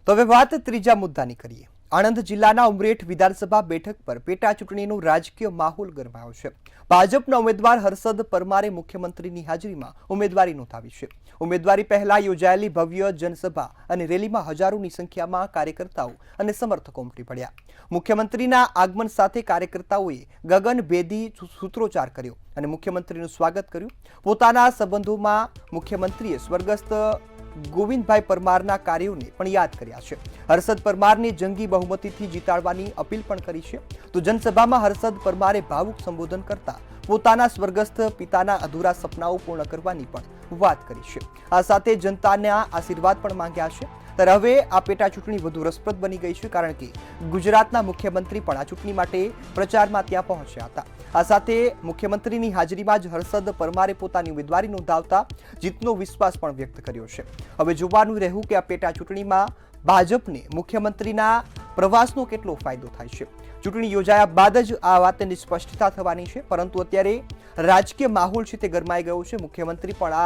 તો હવે વાત ત્રીજા મુદ્દાની કરીએ। આણંદ જિલ્લાના ઉમરેઠ વિધાનસભા બેઠક પર પેટા ચૂંટણીનો રાજકીય માહોલ ગરમાયો છે। ભાજપના ઉમેદવાર હર્ષદ પરમારે મુખ્યમંત્રીની હાજરીમાં ઉમેદવારી નોંધાવી છે। ઉમેદવારી પહેલા યોજાયેલી ભવ્ય જનસભા અને રેલીમાં હજારોની સંખ્યામાં કાર્યકર્તાઓ અને સમર્થકો ઉમટી પડ્યા। મુખ્યમંત્રીના આગમન સાથે કાર્યકર્તાઓએ ગગનભેદી સૂત્રોચ્ચાર કર્યો અને મુખ્યમંત્રીનું સ્વાગત કર્યું। પોતાના સંબંધોમાં મુખ્યમંત્રીએ સ્વર્ગસ્થ ગોવિંદભાઈ પરમારના કાર્યોને પણ યાદ કર્યા છે। હર્ષદ પરમારને જંગી બહુમતીથી જીતાડવાની અપીલ પણ કરી છે। તો જનસભામાં હર્ષદ પરમારે ભાવુક સંબોધન કરતા પોતાના સ્વર્ગસ્થ પિતાના અધૂરા સપનાઓ પૂર્ણ કરવાની પણ વાત કરી છે। આ સાથે જનતાના આશીર્વાદ પણ માંગ્યા છે। ત્યારે હવે આ પેટા ચૂંટણી વધુ રસપ્રદ બની ગઈ છે, કારણ કે ગુજરાતના મુખ્યમંત્રી પણ આ ચૂંટણી માટે પ્રચારમાં ત્યાં પહોંચ્યા હતા। આ સાથે મુખ્યમંત્રીની હાજરીમાં જ હર્ષદ પરમારે પોતાની ઉમેદવારી નોંધાવતા જીતનો વિશ્વાસ પણ વ્યક્ત કર્યો છે। હવે જોવાનું રહ્યું કે આ પેટા ચૂંટણીમાં ભાજપને મુખ્યમંત્રીના પ્રવાસનો કેટલો ફાયદો થાય છે। ચૂંટણી યોજાયા બાદ જ આ વાતની સ્પષ્ટતા થવાની છે, પરંતુ અત્યારે રાજકીય માહોલ છે તે ગરમાઈ ગયો છે। મુખ્યમંત્રી પણ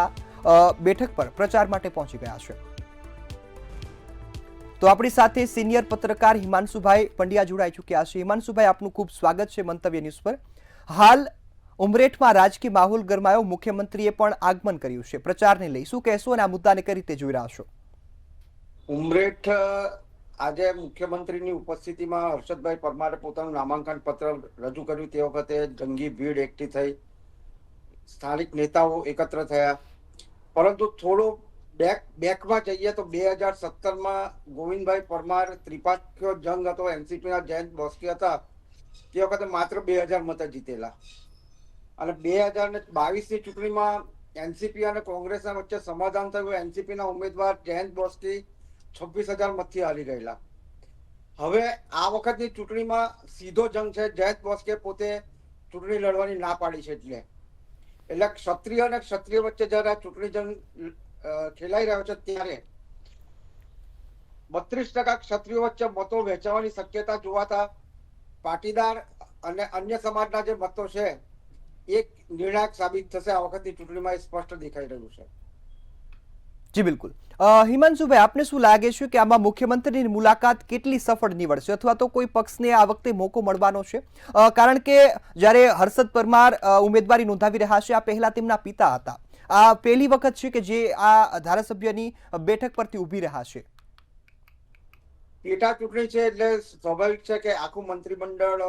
આ બેઠક પર પ્રચાર માટે પહોંચી ગયા છે। તો આપણી સાથે સિનિયર પત્રકાર હિમાંશુભાઈ પંડ્યા જોડાઈ ચૂક્યા છે। હિમાંશુભાઈ, આપનું ખૂબ સ્વાગત છે મંતવ્ય ન્યૂઝ પર। હાલ ઉમરેઠમાં રાજકીય માહોલ ગરમાયો, મુખ્યમંત્રીએ પણ આગમન કર્યું છે। પ્રચારને લઈ શું કહેશો અને આ મુદ્દાને કઈ રીતે જોઈ રહ્યા છો? ઉમરેઠ આજે મુખ્યમંત્રીની ઉપસ્થિતિમાં હર્ષદભાઈ પરમારે પોતાનું નામાંકન પત્ર રજૂ કર્યું। તે વખતે જંગી ભીડ એકઠી થઈ, સ્થાનિક નેતાઓ એકત્ર થયા, પરંતુ થોડો બેકમાં જઈએ તો 2017માં ગોવિંદભાઈ પરમાર ત્રિપાખીયો જંગ હતો, એનસીપીના જયંત બોસ્કી હતા, તે વખતે માત્ર 2000 મતે જીતેલા, અને 2022ની ચૂંટણીમાં એનસીપી અને કોંગ્રેસના વચ્ચે સમાધાન થયું। એનસીપીના ઉમેદવાર જયંત બોસ્કી 26,000 મતથી હારી ગયેલા। હવે આ વખતની ચૂંટણીમાં સીધો જંગ છે। જયંત બોસ્કે પોતે ચૂંટણી લડવાની ના પાડી છે, એટલે ક્ષત્રિય અને ક્ષત્રિય વચ્ચે જયારે આ ચૂંટણી જંગ ખેલાઈ રહ્યો છે, ત્યારે 32% ક્ષત્રિયો વચ્ચે મતો વહેંચવાની શક્યતા જોવાતા પાટીદાર અને અન્ય સમાજના જે મતો છે એક નિર્ણાયક સાબિત થશે આ વખતની ચૂંટણીમાં, એ સ્પષ્ટ દેખાઈ રહ્યું છે। જી બિલકુલ। હિમાંશુભાઈ, આપને શું લાગે છે કે આમાં મુખ્યમંત્રીની મુલાકાત કેટલી સફળ નીવડશે, અથવા તો કોઈ પક્ષને આ વખતે મોકો મળવાનો છે? કારણ કે જ્યારે હર્ષદ પરમાર ઉમેદવારી નોંધાવી રહ્યા છે, આ પહેલા તેમના પિતા હતા। આ પહેલી વખત છે કે જે આ ધારાસભ્યની બેઠક પરથી ઉભી રહ્યા છે। પેટા ચૂંટણી છે એટલે સ્વાભાવિક છે કે આખું મંત્રીમંડળ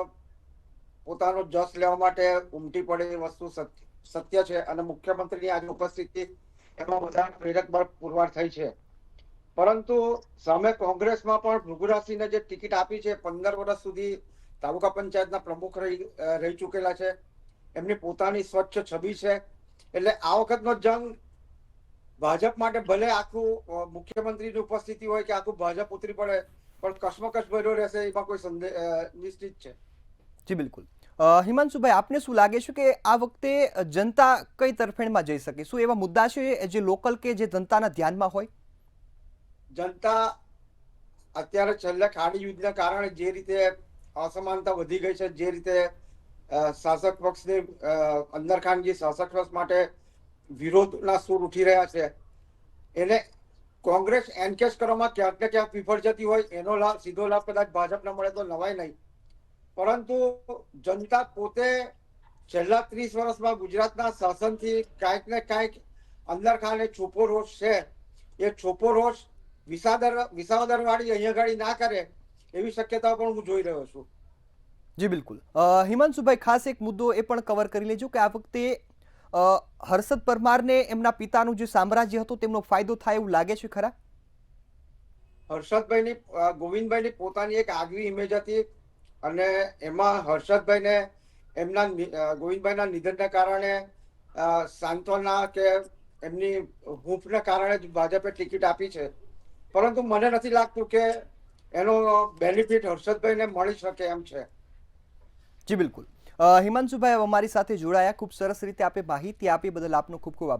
પોતાનો જસ લેવા માટે ઉમટી પડે, એ વસ્તુ સત્ય છે, અને મુખ્યમંત્રીની આજે ઉપસ્થિતિ એમાં બધા પ્રેરક બળ પુરવાર થઈ છે। પરંતુ સામે કોંગ્રેસમાં પણ ભૃગુરાજસિંહને જે ટિકિટ આપી છે, 15 વર્ષ સુધી તાલુકા પંચાયતના પ્રમુખ રહી ચૂકેલા છે, એમની પોતાની સ્વચ્છ છબી છે, એટલે આ વખતનો જંગ ભાજપ માટે ભલે આખું મુખ્યમંત્રીની ઉપસ્થિતિ હોય કે આખું ભાજપ ઉતરી પડે, પણ કશ્મકશ ભર્યો રહેશે, એમાં કોઈ સંદેહ નિશ્ચિત છે। જી બિલકુલ। હિમાંશુભાઈ, આપને શું લાગે છે કે આ વખતે જનતા કઈ તરફેણમાં જઈ શકે? શું એવા મુદ્દા છે જે લોકલ કે જે જનતાના ધ્યાનમાં હોય? જનતા અત્યારે છેલ્લા ખાડી યુદ્ધના કારણે જે રીતે અસમાનતા વધી ગઈ છે, જે રીતે શાસક પક્ષની અંદર ખાનગી શાસક પક્ષ માટે વિરોધના સૂર ઉઠી રહ્યા છે, એને કોંગ્રેસ એનકેશ કરવામાં ક્યાંક ને ક્યાંક વિફળ જતી હોય, એનો લાભ સીધો લાભ કદાચ ભાજપને મળે તો નવાય નહીં, પરંતુ જનતા પોતે છેલ્લા 30 વર્ષમાં ગુજરાતના શાસનથી કાંઈક ને કાંઈક અંદર ખાને છોપો રોષ છે, એ છોપો રોષ વિસાવદર વાળી અહીંયા ગાડી ના કરે એવી શક્યતાઓ પણ હું જોઈ રહ્યો છું। જી બિલકુલ। હિમાંશુભાઈ, ખાસ એક મુદ્દો એ પણ કવર કરી લેજો કે આ વખતે હર્ષદ પરમારને એમના પિતાનું જે સામ્રાજ્ય હતું તેમનો ફાયદો થાય એવું લાગે છે ખરા? હર્ષદભાઈની ગોવિંદભાઈની પોતાની એક આગવી ઇમેજ હતી, અને એમાં હર્ષદભાઈને એમના ગોવિંદભાઈના નિધનના કારણે સાંત્વના કે એમની હૂંફના કારણે જ ભાજપે ટિકિટ આપી છે, પરંતુ મને નથી લાગતું કે એનો બેનિફિટ હર્ષદભાઈને મળી શકે એમ છે। જી બિલકુલ। હિમાંશુભાઈ અમારી સાથે જોડાયા, ખૂબ સરસ રીતે આપે માહિતી આપી, બદલ આપનો ખૂબ ખૂબ આભાર।